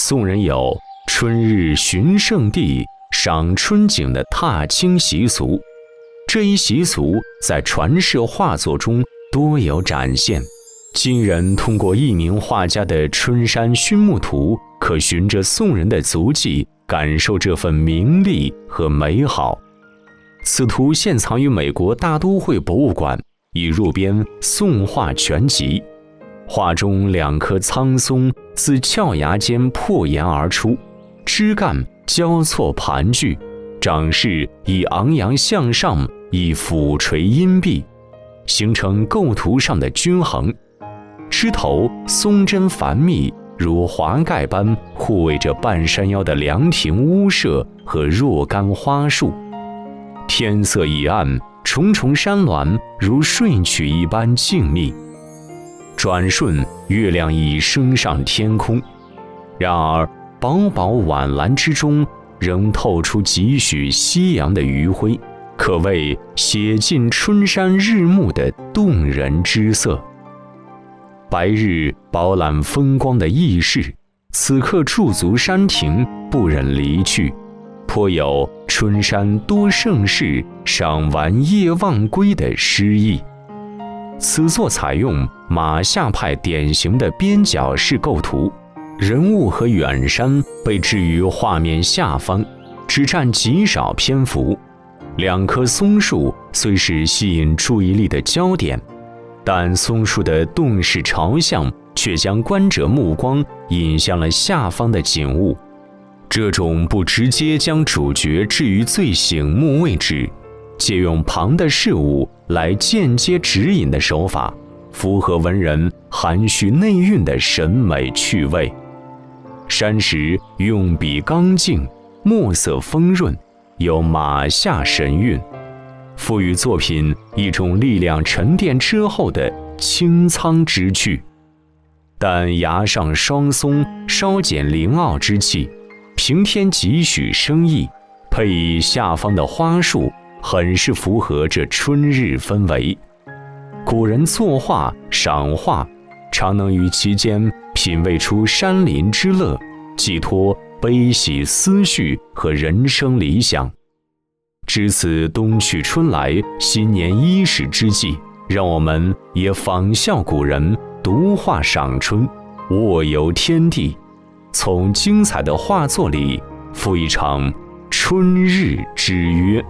宋人有春日寻圣地、赏春景的踏青习俗，这一习俗在传世画作中多有展现。今人通过一名画家的春山熏木图，可循着宋人的足迹，感受这份名利和美好。此图现藏于美国大都会博物馆，已入编宋画全集。画中2棵苍松自峭崖间破岩而出，枝干交错盘踞，长势以昂扬向上，以俯垂阴蔽，形成构图上的均衡。枝头松针繁密，如华盖般护卫着半山腰的凉亭屋舍和若干花树。天色已暗，重重山峦如睡曲一般静谧。转瞬，月亮已升上天空，然而薄薄晚蓝之中，仍透出几许夕阳的余晖，可谓写尽春山日暮的动人之色。白日饱览风光的义士，此刻驻足山亭，不忍离去，颇有春山多胜事，赏玩夜忘归的诗意。此作采用马夏派典型的边角式构图，人物和远山被置于画面下方，只占极少篇幅。2棵松树虽是吸引注意力的焦点，但松树的动势朝向却将观者目光引向了下方的景物。这种不直接将主角置于最醒目位置，借用旁的事物来间接指引的手法，符合文人含蓄内蕴的审美趣味。山石用笔刚劲，墨色丰润，有马夏神韵，赋予作品一种力量沉淀之后的清苍之趣。但崖上双松稍减灵傲之气，平添几许生意，配以下方的花树，很是符合这春日氛围。古人作画赏画，常能于其间品味出山林之乐，寄托悲喜思绪和人生理想。至此冬去春来，新年伊始之际，让我们也仿效古人，读画赏春，卧游天地，从精彩的画作里赴一场春日之约。